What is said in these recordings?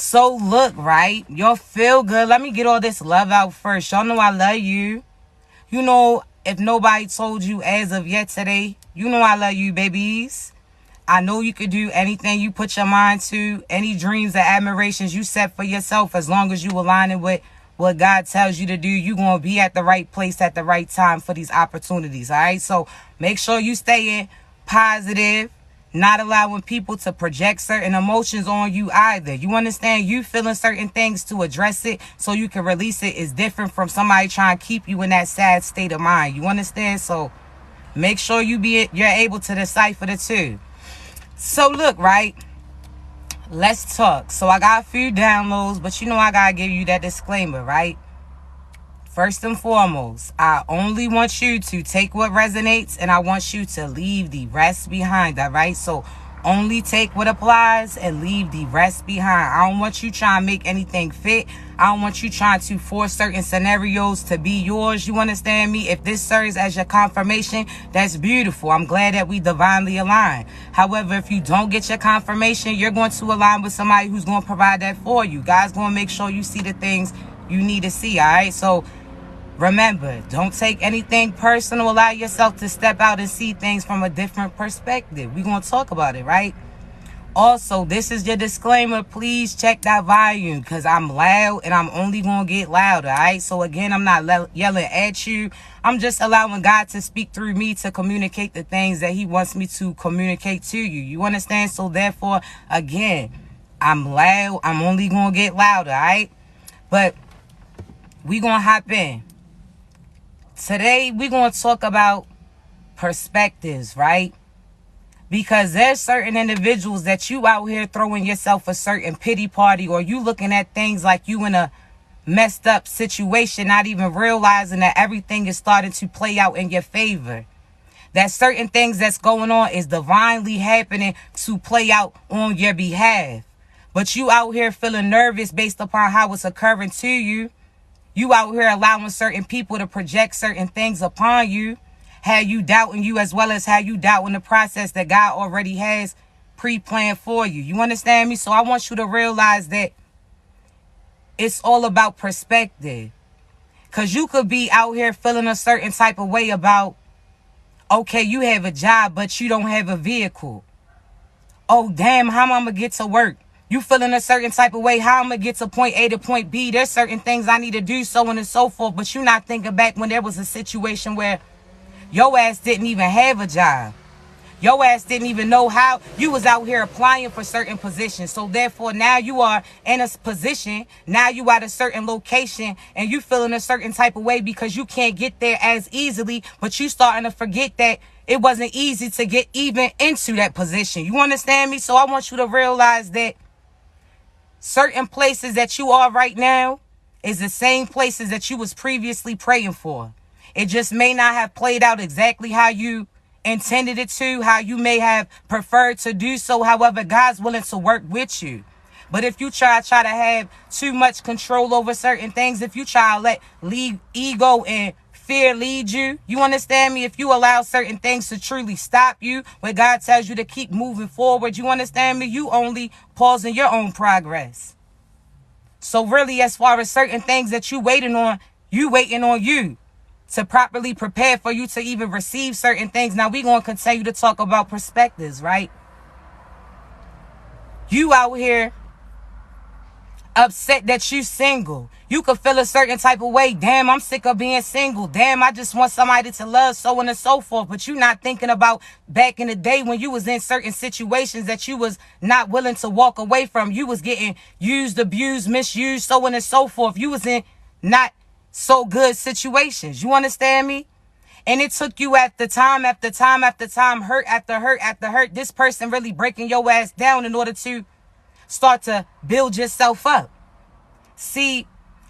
So look, right? Y'all feel good. Let me get all this love out first. Y'all know I love you. You know, if nobody told you as of yet today, you know I love you, babies. I know you could do anything you put your mind to, any dreams or admirations you set for yourself, as long as you align it with what God tells you to do, you're going to be at the right place at the right time for these opportunities, all right? So make sure you stay in positive, not allowing people to project certain emotions on you either. You understand? You feeling certain things to address it so you can release it is different from somebody trying to keep you in that sad state of mind. You understand? So make sure you're able to decipher the two. So look, right? Let's talk. So I got a few downloads, but you know I gotta give you that disclaimer, right? First and foremost, I only want you to take what resonates and I want you to leave the rest behind, all right? So only take what applies and leave the rest behind. I don't want you trying to make anything fit. I don't want you trying to force certain scenarios to be yours. You understand me? If this serves as your confirmation, that's beautiful. I'm glad that we divinely align. However, if you don't get your confirmation, you're going to align with somebody who's going to provide that for you. God's going to make sure you see the things you need to see, all right? So remember, don't take anything personal. Allow yourself to step out and see things from a different perspective. We're going to talk about it, right? Also, this is your disclaimer. Please check that volume because I'm loud and I'm only going to get louder, all right? So again, I'm not yelling at you. I'm just allowing God to speak through me to communicate the things that he wants me to communicate to you. You understand? So therefore, again, I'm loud. I'm only going to get louder, all right? But we going to hop in. Today, we're going to talk about perspectives, right? Because there's certain individuals that you out here throwing yourself a certain pity party, or you looking at things like you in a messed up situation, not even realizing that everything is starting to play out in your favor. That certain things that's going on is divinely happening to play out on your behalf. But you out here feeling nervous based upon how it's occurring to you. You out here allowing certain people to project certain things upon you. Have you doubting you as well as have you doubting the process that God already has pre-planned for you. You understand me? So I want you to realize that it's all about perspective. Because you could be out here feeling a certain type of way about, okay, you have a job, but you don't have a vehicle. Oh, damn, how am I going to get to work? You feeling a certain type of way, how I'm going to get to point A to point B. There's certain things I need to do, so on and so forth. But you're not thinking back when there was a situation where your ass didn't even have a job. Your ass didn't even know how. You was out here applying for certain positions. So therefore, now you are in a position. Now you at a certain location and you feeling a certain type of way because you can't get there as easily. But you starting to forget that it wasn't easy to get even into that position. You understand me? So I want you to realize that certain places that you are right now is the same places that you was previously praying for. It just may not have played out exactly how you intended it to, how you may have preferred to do so. However, God's willing to work with you. But if you try to have too much control over certain things, if you try to let ego and fear lead you, you understand me? If you allow certain things to truly stop you, when God tells you to keep moving forward, you understand me? You only pausing your own progress. So really, as far as certain things that you waiting on you to properly prepare for you to even receive certain things. Now, we're going to continue to talk about perspectives, right? You out here upset that you single. You could feel a certain type of way. Damn, I'm sick of being single. Damn, I just want somebody to love, so on and so forth. But you're not thinking about back in the day when you was in certain situations that you was not willing to walk away from. You was getting used, abused, misused, so on and so forth. You was in not so good situations. You understand me? And it took you after time, hurt after hurt after hurt, this person really breaking your ass down in order to start to build yourself up. See,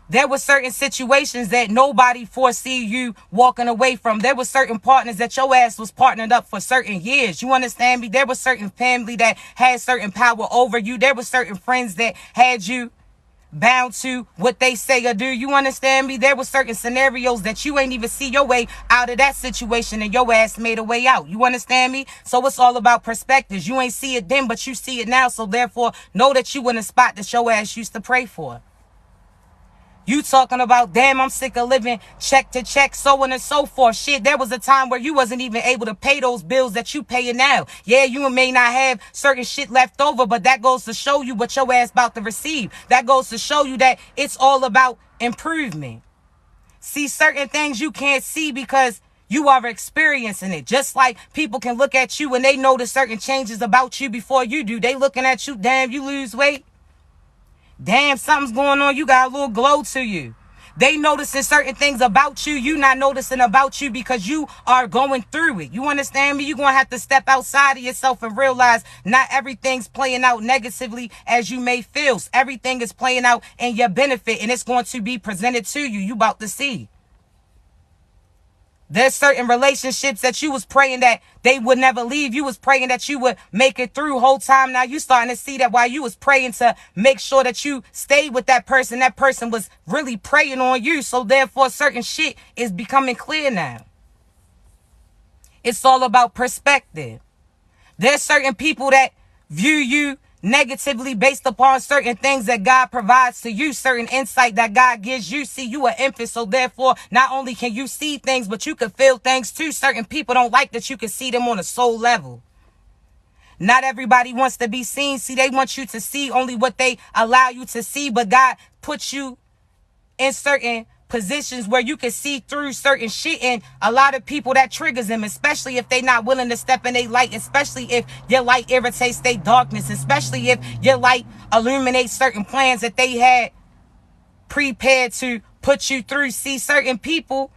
there were certain situations that nobody foresee you walking away from. There were certain partners that your ass was partnered up for certain years. You understand me? There was certain family that had certain power over you. There were certain friends that had you bound to what they say or do. You understand me? There were certain scenarios that you ain't even see your way out of that situation, and your ass made a way out. You understand me? So it's all about perspectives. You ain't see it then, but you see it now. So therefore, know that you in a spot that your ass used to pray for. You talking about, damn, I'm sick of living check to check, so on and so forth. Shit, there was a time where you wasn't even able to pay those bills that you paying now. Yeah, you may not have certain shit left over, but that goes to show you what your ass about to receive. That goes to show you that it's all about improvement. See, certain things you can't see because you are experiencing it. Just like people can look at you and they notice certain changes about you before you do. They looking at you, damn, you lose weight. Damn, something's going on. You got a little glow to you. They noticing certain things about you. You not noticing about you because you are going through it. You understand me? You're going to have to step outside of yourself and realize not everything's playing out negatively as you may feel. Everything is playing out in your benefit, and it's going to be presented to you. You about to see. There's certain relationships that you was praying that they would never leave. You was praying that you would make it through whole time. Now you starting to see that while you was praying to make sure that you stayed with that person was really praying on you. So therefore, certain shit is becoming clear now. It's all about perspective. There's certain people that view you negatively based upon certain things that God provides to you, certain insight that God gives you. See, you an infant, so therefore, not only can you see things, but you can feel things too. Certain people don't like that you can see them on a soul level. Not everybody wants to be seen. See, they want you to see only what they allow you to see, but God puts you in certain positions where you can see through certain shit, and a lot of people that triggers them, especially if they not willing to step in their light, especially if your light irritates their darkness, especially if your light illuminates certain plans that they had prepared to put you through. See, certain people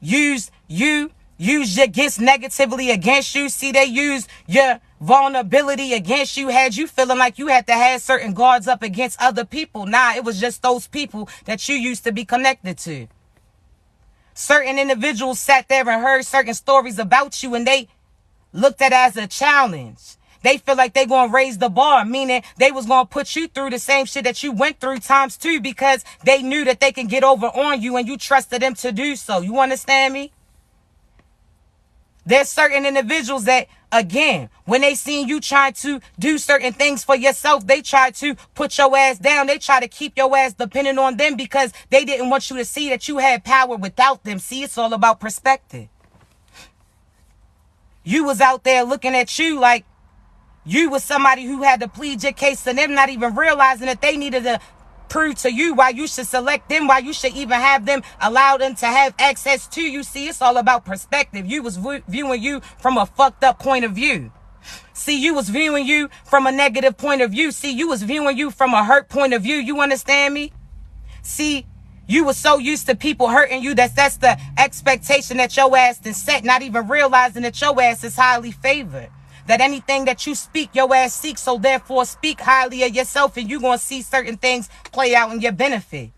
use your gifts negatively against you. See, they use your vulnerability against you, had you feeling like you had to have certain guards up against other people. Nah, it was just those people that you used to be connected to. Certain individuals sat there and heard certain stories about you, and they looked at it as a challenge. They feel like they gonna raise the bar, meaning they was gonna put you through the same shit that you went through times two, because they knew that they can get over on you and you trusted them to do so. You understand me? There's certain individuals that, again, when they seen you trying to do certain things for yourself, they try to put your ass down. They try to keep your ass dependent on them because they didn't want you to see that you had power without them. See, it's all about perspective. You was out there looking at you like you was somebody who had to plead your case to them, not even realizing that they needed to prove to you why you should select them, why you should even have them, allow them to have access to you. See, it's all about perspective. You was viewing you from a fucked up point of view. See, you was viewing you from a negative point of view. See, you was viewing you from a hurt point of view. You understand me? See, you were so used to people hurting you that's the expectation that your ass done set, not even realizing that your ass is highly favored. That anything that you speak, your ass seeks. So therefore, speak highly of yourself, and you're going to see certain things play out in your benefit.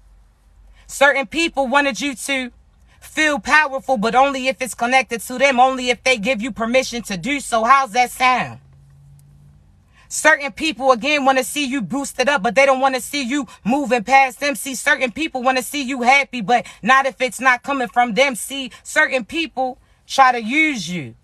Certain people wanted you to feel powerful, but only if it's connected to them, only if they give you permission to do so. How's that sound? Certain people, again, want to see you boosted up, but they don't want to see you moving past them. See, certain people want to see you happy, but not if it's not coming from them. See, certain people try to use you,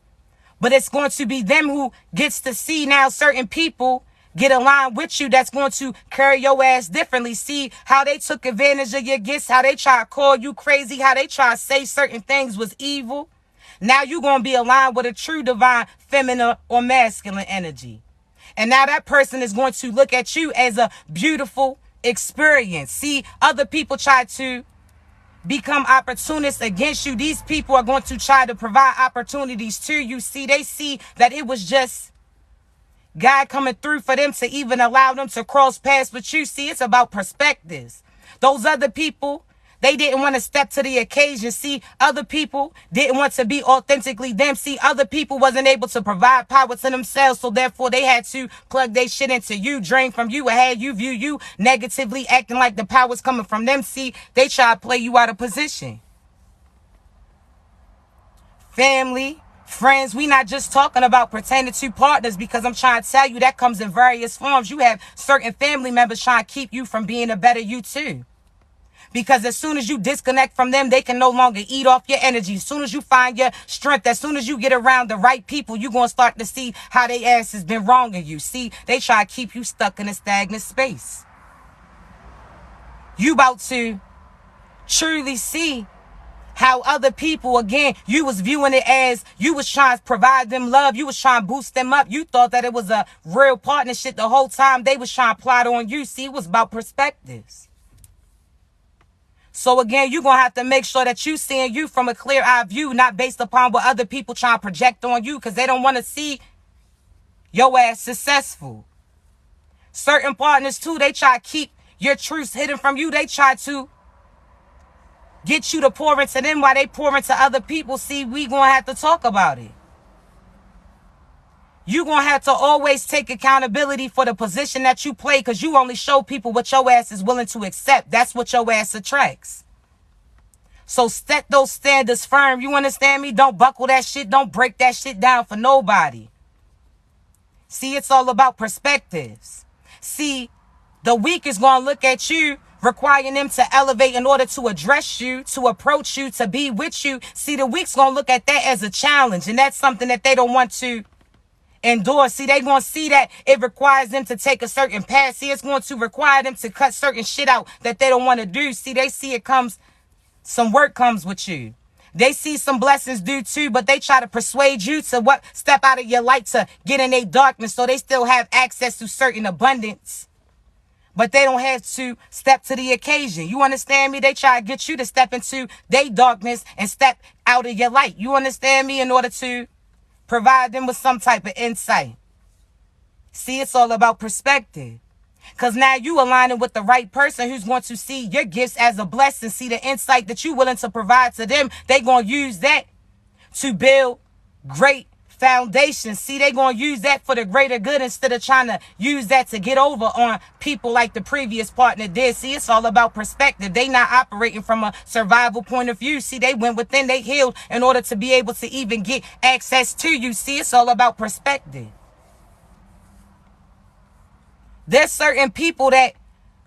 but it's going to be them who gets to see now certain people get aligned with you that's going to carry your ass differently. See how they took advantage of your gifts, how they try to call you crazy, how they try to say certain things was evil. Now you're going to be aligned with a true divine feminine or masculine energy. And now that person is going to look at you as a beautiful experience. See, other people try to become opportunists against you. These people are going to try to provide opportunities to you. See, they see that it was just God coming through for them to even allow them to cross paths with you. See, it's about perspectives. Those other people, they didn't want to step to the occasion. See, other people didn't want to be authentically them. See, other people wasn't able to provide power to themselves, so therefore they had to plug their shit into you, drain from you, and had you view you negatively, acting like the power's coming from them. See, they try to play you out of position. Family, Friends, we not just talking about pertaining to partners, because I'm trying to tell you that comes in various forms. You have certain family members trying to keep you from being a better you too. Because as soon as you disconnect from them, they can no longer eat off your energy. As soon as you find your strength, as soon as you get around the right people, you're going to start to see how they ass has been wronging you. See, they try to keep you stuck in a stagnant space. You about to truly see how other people, again, you was viewing it as you was trying to provide them love. You was trying to boost them up. You thought that it was a real partnership the whole time. They was trying to plot on you. See, it was about perspectives. So again, you're going to have to make sure that you seeing you from a clear eye view, not based upon what other people trying to project on you, because they don't want to see your ass successful. Certain partners too, they try to keep your truths hidden from you. They try to get you to pour into them while they pour into other people. See, we going to have to talk about it. You're going to have to always take accountability for the position that you play, because you only show people what your ass is willing to accept. That's what your ass attracts. So set those standards firm. You understand me? Don't buckle that shit. Don't break that shit down for nobody. See, it's all about perspectives. See, the weak is going to look at you, requiring them to elevate in order to address you, to approach you, to be with you. See, the weak's going to look at that as a challenge, and that's something that they don't want to endure. See, they going to see that it requires them to take a certain path. See, it's going to require them to cut certain shit out that they don't want to do. See, they see it comes, some work comes with you. They see some blessings due too, but they try to persuade you to step out of your light to get in their darkness, so they still have access to certain abundance. But they don't have to step to the occasion. You understand me? They try to get you to step into their darkness and step out of your light. You understand me? In order to provide them with some type of insight. See, it's all about perspective. Because now you aligning with the right person who's going to see your gifts as a blessing. See, the insight that you're willing to provide to them, they're going to use that to build great foundations. See, they're going to use that for the greater good instead of trying to use that to get over on people like the previous partner did. See, it's all about perspective. They not operating from a survival point of view. See, they went within, they healed in order to be able to even get access to you. See, it's all about perspective. There's certain people that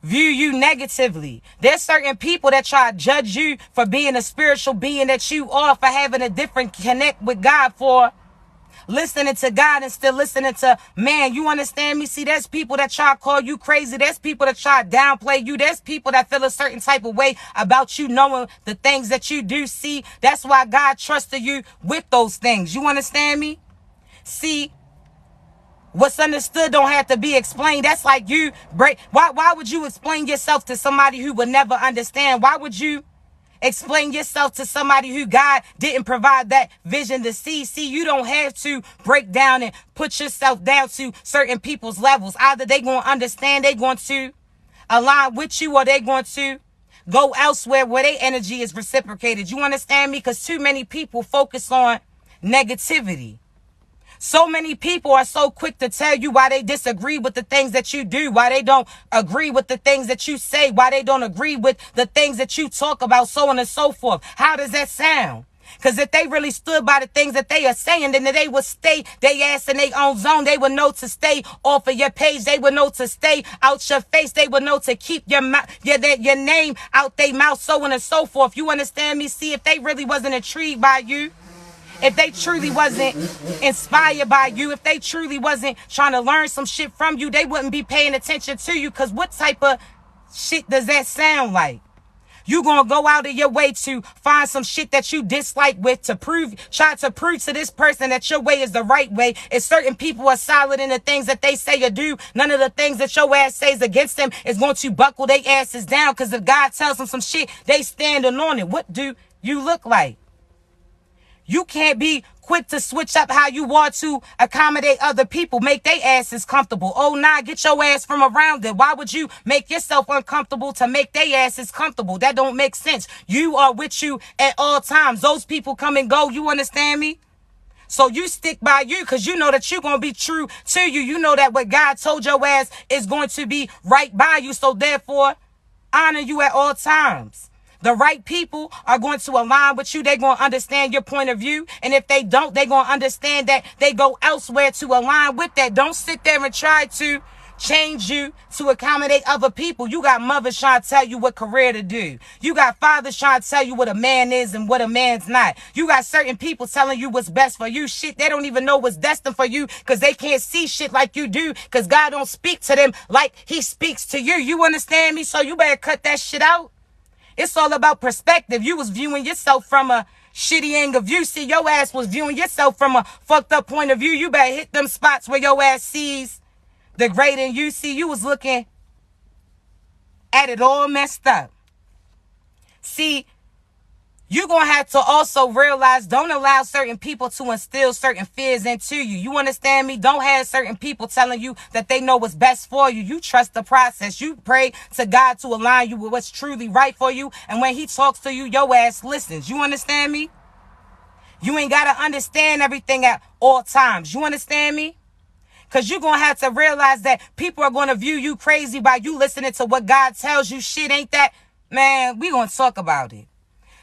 view you negatively. There's certain people that try to judge you for being a spiritual being that you are, for having a different connect with God, for listening to God and still listening to man. You understand me? See, there's people that try to call you crazy. There's people that try to downplay you. There's people that feel a certain type of way about you knowing the things that you do. See, that's why God trusted you with those things. You understand me? See, what's understood don't have to be explained. That's like you break. Why would you explain yourself to somebody who would never understand? Why would you explain yourself to somebody who God didn't provide that vision to see? See, you don't have to break down and put yourself down to certain people's levels. Either they going to understand, they going to align with you, or they going to go elsewhere where their energy is reciprocated. You understand me? Because too many people focus on negativity. So many people are so quick to tell you why they disagree with the things that you do, why they don't agree with the things that you say, why they don't agree with the things that you talk about, so on and so forth. How does that sound? Because if they really stood by the things that they are saying, then they would stay their ass in their own zone. They would know to stay off of your page. They would know to stay out your face. They would know to keep your name out their mouth, so on and so forth. You understand me? See, if they really wasn't intrigued by you, if they truly wasn't inspired by you, if they truly wasn't trying to learn some shit from you, they wouldn't be paying attention to you. Because what type of shit does that sound like? You gonna go out of your way to find some shit that you dislike with to try to prove to this person that your way is the right way. If certain people are solid in the things that they say or do, none of the things that your ass says against them is going to buckle their asses down. Because if God tells them some shit, they standing on it. What do you look like? You can't be quick to switch up how you want to accommodate other people, make their asses comfortable. Oh, nah, get your ass from around it. Why would you make yourself uncomfortable to make their asses comfortable? That don't make sense. You are with you at all times. Those people come and go. You understand me? So you stick by you because you know that you're going to be true to you. You know that what God told your ass is going to be right by you. So therefore, honor you at all times. The right people are going to align with you. They're going to understand your point of view. And if they don't, they're going to understand that they go elsewhere to align with that. Don't sit there and try to change you to accommodate other people. You got mothers trying to tell you what career to do. You got fathers trying to tell you what a man is and what a man's not. You got certain people telling you what's best for you. Shit, they don't even know what's destined for you because they can't see shit like you do because God don't speak to them like he speaks to you. You understand me? So you better cut that shit out. It's all about perspective. You was viewing yourself from a shitty angle view. See, your ass was viewing yourself from a fucked up point of view. You better hit them spots where your ass sees the great in you. See, you was looking at it all messed up. See, you're going to have to also realize, don't allow certain people to instill certain fears into you. You understand me? Don't have certain people telling you that they know what's best for you. You trust the process. You pray to God to align you with what's truly right for you. And when he talks to you, your ass listens. You understand me? You ain't got to understand everything at all times. You understand me? Because you're going to have to realize that people are going to view you crazy by you listening to what God tells you. Shit, ain't that? Man, we going to talk about it.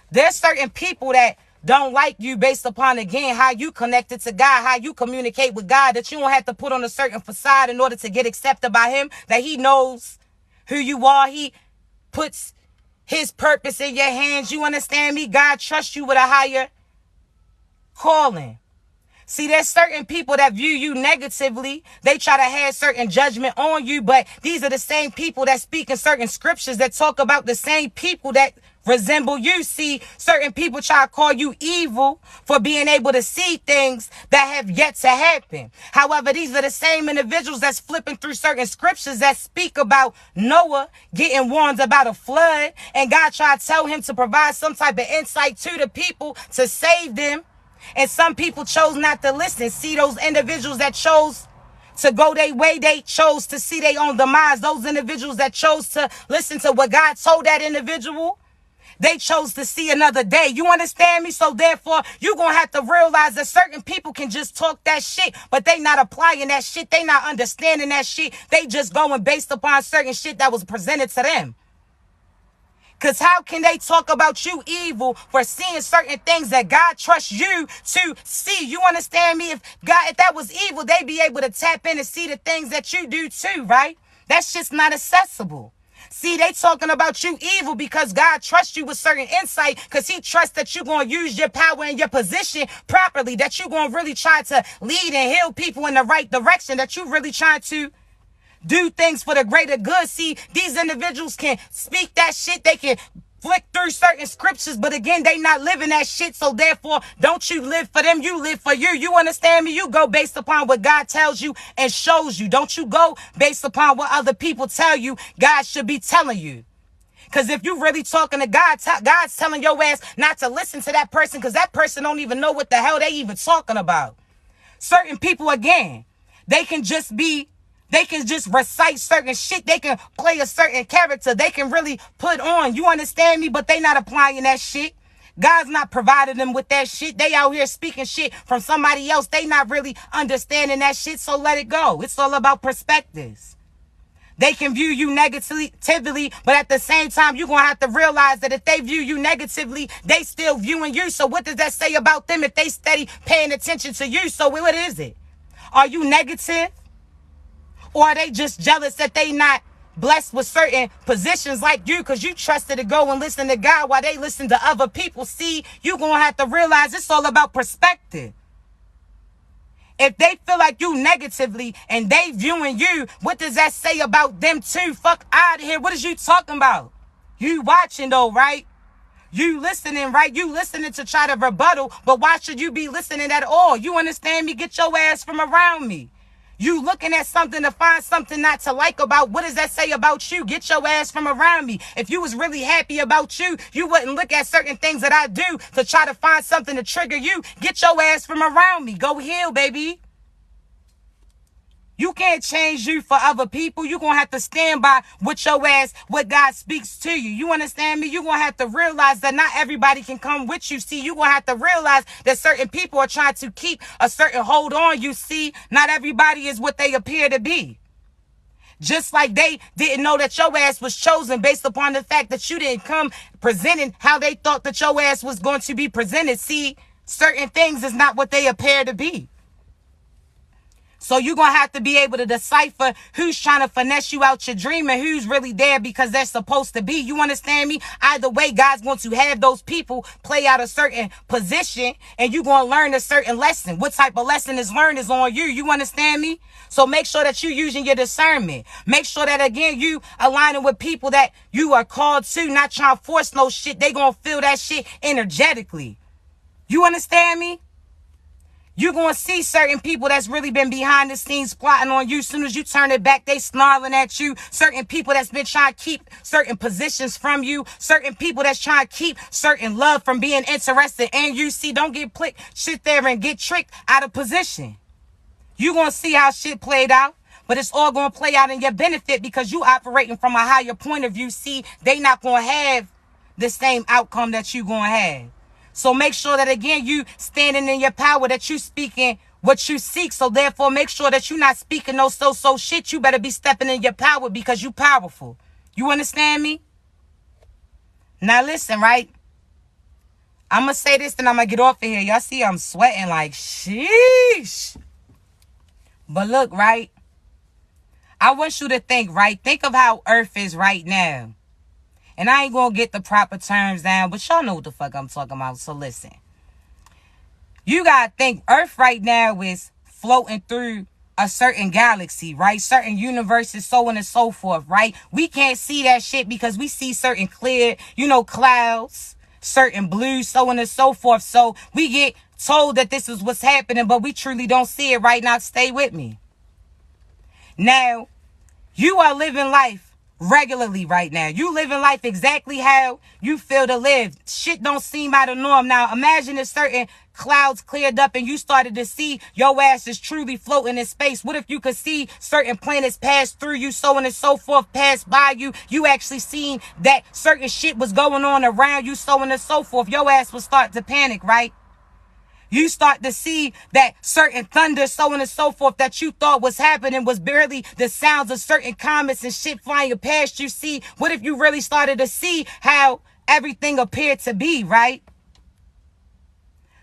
There's certain people that don't like you based upon, again, how you connected to God, how you communicate with God, that you don't have to put on a certain facade in order to get accepted by him, that he knows who you are. He puts his purpose in your hands. You understand me? God trusts you with a higher calling. See, there's certain people that view you negatively. They try to have certain judgment on you, but these are the same people that speak in certain scriptures that talk about the same people that resemble you. See, certain people try to call you evil for being able to see things that have yet to happen. However, these are the same individuals that's flipping through certain scriptures that speak about Noah getting warned about a flood, and God tried to tell him to provide some type of insight to the people to save them. And some people chose not to listen. See, those individuals that chose to go their way, they chose to see their own demise. Those individuals that chose to listen to what God told that individual, they chose to see another day. You understand me? So therefore, you're going to have to realize that certain people can just talk that shit, but they not applying that shit. They not understanding that shit. They just going based upon certain shit that was presented to them. Because how can they talk about you evil for seeing certain things that God trusts you to see? You understand me? If that was evil, they'd be able to tap in and see the things that you do too, right? That's just not accessible. See, they talking about you evil because God trusts you with certain insight, because he trusts that you're going to use your power and your position properly, that you're going to really try to lead and heal people in the right direction, that you really trying to do things for the greater good. See, these individuals can speak that shit. They can flick through certain scriptures, but again, they not living that shit. So therefore, don't you live for them. You live for you. You understand me? You go based upon what God tells you and shows you. Don't you go based upon what other people tell you God should be telling you. Because if you really talking to God, God's telling your ass not to listen to that person, because that person don't even know what the hell they even talking about. Certain people, again, they can just recite certain shit. They can play a certain character. They can really put on. You understand me? But they not applying that shit. God's not providing them with that shit. They out here speaking shit from somebody else. They not really understanding that shit. So let it go. It's all about perspectives. They can view you negatively, but at the same time, you're going to have to realize that if they view you negatively, they still viewing you. So what does that say about them if they steady paying attention to you? So what is it? Are you negative? Or are they just jealous that they not blessed with certain positions like you, because you trusted to go and listen to God while they listen to other people? See, you're going to have to realize it's all about perspective. If they feel like you negatively and they viewing you, what does that say about them too? Fuck out of here. What is you talking about? You watching though, right? You listening, right? You listening to try to rebuttal, but why should you be listening at all? You understand me? Get your ass from around me. You looking at something to find something not to like about. What does that say about you? Get your ass from around me. If you was really happy about you, you wouldn't look at certain things that I do to try to find something to trigger you. Get your ass from around me. Go heal, baby. You can't change you for other people. You're going to have to stand by with your ass, what God speaks to you. You understand me? You're going to have to realize that not everybody can come with you. See, you're going to have to realize that certain people are trying to keep a certain hold on you. See, not everybody is what they appear to be. Just like they didn't know that your ass was chosen based upon the fact that you didn't come presenting how they thought that your ass was going to be presented. See, certain things is not what they appear to be. So you're going to have to be able to decipher who's trying to finesse you out your dream and who's really there because they're supposed to be. You understand me? Either way, God's going to have those people play out a certain position and you're going to learn a certain lesson. What type of lesson is learned is on you. You understand me? So make sure that you're using your discernment. Make sure that, again, you aligning with people that you are called to, not trying to force no shit. They going to feel that shit energetically. You understand me? You're going to see certain people that's really been behind the scenes plotting on you. As soon as you turn it back, they snarling at you. Certain people that's been trying to keep certain positions from you. Certain people that's trying to keep certain love from being interested in you. See, don't get sit there and get tricked out of position. You're going to see how shit played out. But it's all going to play out in your benefit because you operating from a higher point of view. See, they not going to have the same outcome that you going to have. So make sure that, again, you standing in your power, that you speaking what you seek. So therefore, make sure that you're not speaking no so shit. You better be stepping in your power because you powerful. You understand me? Now listen, right? I'm going to say this and I'm going to get off of here. Y'all see I'm sweating like sheesh. But look, right? I want you to think, right? Think of how Earth is right now. And I ain't going to get the proper terms down, but y'all know what the fuck I'm talking about. So listen. You got to think Earth right now is floating through a certain galaxy, right? Certain universes, so on and so forth, right? We can't see that shit because we see certain clear, clouds, certain blue, so on and so forth. So we get told that this is what's happening, but we truly don't see it right now. Stay with me. Now, you are living life regularly right now. You living life exactly how you feel to live. Shit don't seem out of norm. Now, imagine if certain clouds cleared up and you started to see your ass is truly floating in space. What if you could see certain planets pass through you, so on and so forth, pass by you? You actually seen that certain shit was going on around you, so on and so forth. Your ass would start to panic, right? You start to see that certain thunder, so on and so forth, that you thought was happening was barely the sounds of certain comets and shit flying past you. See, what if you really started to see how everything appeared to be, right?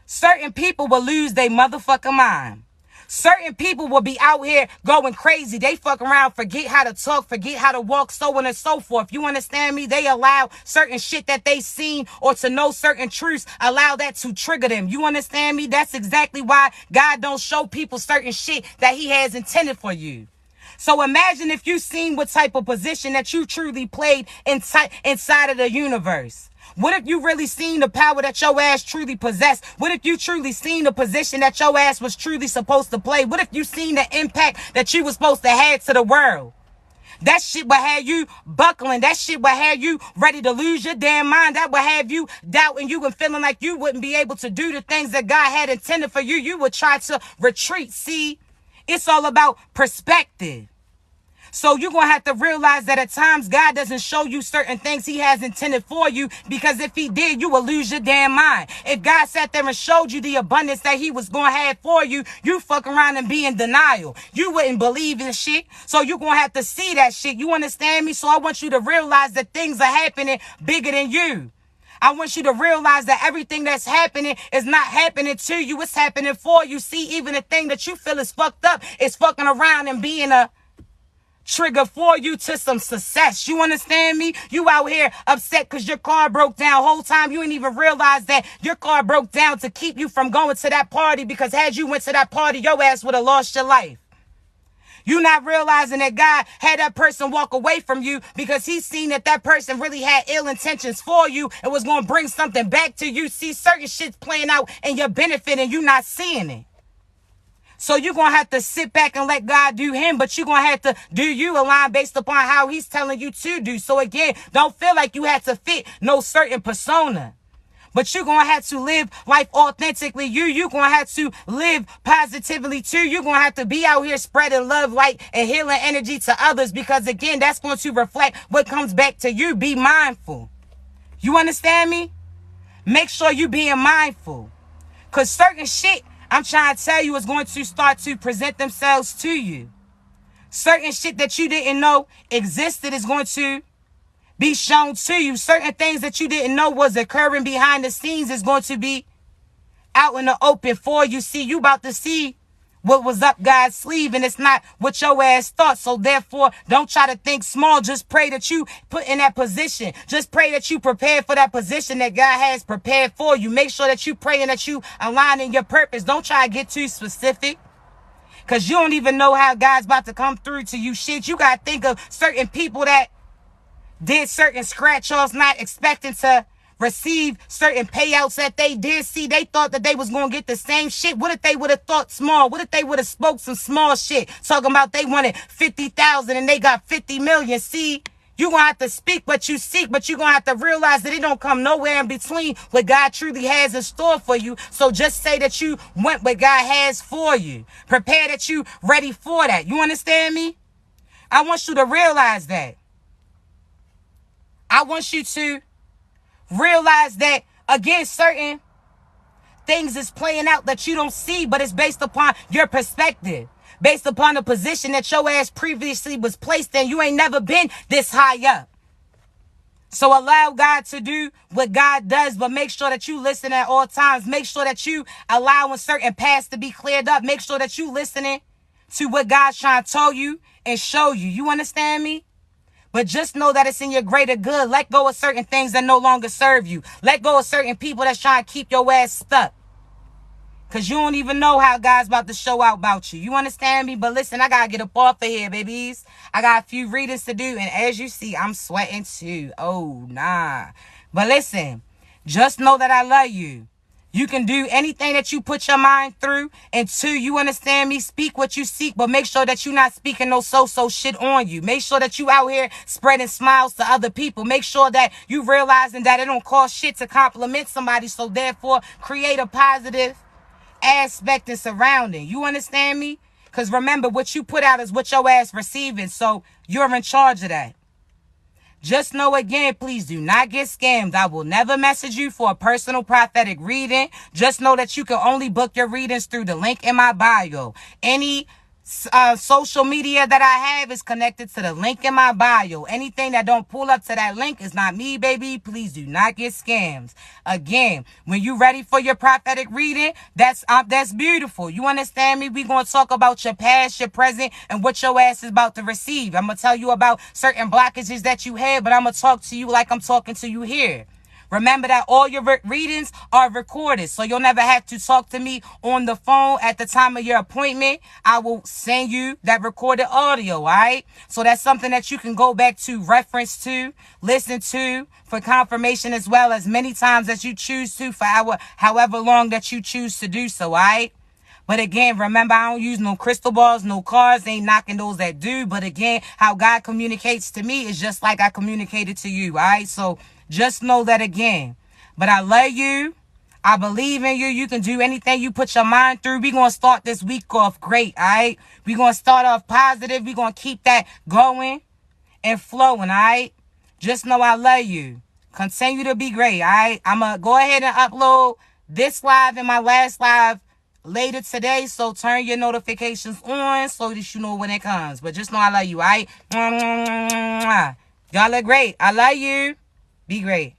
Certain people will lose their motherfucking mind. Certain people will be out here going crazy. They fuck around, forget how to talk, forget how to walk, so on and so forth. You understand me? They allow certain shit that they seen or to know certain truths, allow that to trigger them. You understand me? That's exactly why God don't show people certain shit that he has intended for you. So imagine if you seen what type of position that you truly played inside of the universe. What if you really seen the power that your ass truly possessed? What if you truly seen the position that your ass was truly supposed to play? What if you seen the impact that you was supposed to have to the world? That shit would have you buckling. That shit would have you ready to lose your damn mind. That would have you doubting you and feeling like you wouldn't be able to do the things that God had intended for you. You would try to retreat. See, it's all about perspective. So you're going to have to realize that at times God doesn't show you certain things he has intended for you, because if he did, you will lose your damn mind. If God sat there and showed you the abundance that he was going to have for you, you fuck around and be in denial. You wouldn't believe in shit. So you're going to have to see that shit. You understand me? So I want you to realize that things are happening bigger than you. I want you to realize that everything that's happening is not happening to you. It's happening for you. See, even the thing that you feel is fucked up is fucking around and being a trigger for you to some success. You understand me? You out here upset because your car broke down. Whole time you didn't even realize that your car broke down to keep you from going to that party, because had you went to that party, your ass would have lost your life. You not realizing that God had that person walk away from you because he's seen that that person really had ill intentions for you and was going to bring something back to you. See, certain shit's playing out in your benefit and you not seeing it. So you're going to have to sit back and let God do him, but you're going to have to do you, align based upon how he's telling you to do. So again, don't feel like you had to fit no certain persona, but you're going to have to live life authentically. You're going to have to live positively too. You're going to have to be out here spreading love, light, and healing energy to others, because again, that's going to reflect what comes back to you. Be mindful. You understand me? Make sure you being mindful, because certain shit I'm trying to tell you is going to start to present themselves to you. Certain shit that you didn't know existed is going to be shown to you. Certain things that you didn't know was occurring behind the scenes is going to be out in the open for you. See, you about to see what was up God's sleeve, and it's not what your ass thought. So therefore, don't try to think small. Just pray that you put in that position. Just pray that you prepare for that position that God has prepared for you. Make sure that you pray and that you align in your purpose. Don't try to get too specific, because you don't even know how God's about to come through to you. Shit, you got to think of certain people that did certain scratch-offs, not expecting to receive certain payouts that they did see. They thought that they was going to get the same shit. What if they would have thought small? What if they would have spoke some small shit? Talking about they wanted 50,000 and they got 50 million. See, you going to have to speak what you seek, but you going to have to realize that it don't come nowhere in between what God truly has in store for you. So just say that you want what God has for you. Prepare that you ready for that. You understand me? I want you to realize that. I want you to realize that, again, certain things is playing out that you don't see, but it's based upon your perspective, based upon the position that your ass previously was placed in. You ain't never been this high up. So allow God to do what God does, but make sure that you listen at all times. Make sure that you allowing certain paths to be cleared up. Make sure that you listening to what God's trying to tell you and show you. You understand me? But just know that it's in your greater good. Let go of certain things that no longer serve you. Let go of certain people that's trying to keep your ass stuck. Because you don't even know how God's about to show out about you. You understand me? But listen, I got to get up off of here, babies. I got a few readings to do. And as you see, I'm sweating too. Oh, nah. But listen, just know that I love you. You can do anything that you put your mind through. And two, you understand me? Speak what you seek, but make sure that you're not speaking no so-so shit on you. Make sure that you out here spreading smiles to other people. Make sure that you realizing that it don't cost shit to compliment somebody. So therefore, create a positive aspect and surrounding. You understand me? Because remember, what you put out is what your ass receiving. So you're in charge of that. Just know again, please do not get scammed. I will never message you for a personal prophetic reading. Just know that you can only book your readings through the link in my bio. Any social media that I have is connected to the link in my bio. Anything that don't pull up to that link is not me, baby. Please do not get scammed. Again, when you ready for your prophetic reading, that's beautiful. You understand me? We're going to talk about your past, your present, and what your ass is about to receive. I'm going to tell you about certain blockages that you had, but I'm going to talk to you like I'm talking to you here. Remember that all your readings are recorded, so you'll never have to talk to me on the phone at the time of your appointment. I will send you that recorded audio, all right? So that's something that you can go back to, reference to, listen to for confirmation, as well as many times as you choose to for however long that you choose to do so, all right? But again, remember, I don't use no crystal balls, no cards, ain't knocking those that do. But again, how God communicates to me is just like I communicated to you, all right? So just know that again. But I love you. I believe in you. You can do anything you put your mind through. We're going to start this week off great, all right? We're going to start off positive. We're going to keep that going and flowing, all right? Just know I love you. Continue to be great, all right? I'm going to go ahead and upload this live and my last live later today, so turn your notifications on so that you know when it comes. But just know I love you, all right? Y'all look great. I love you. Be great.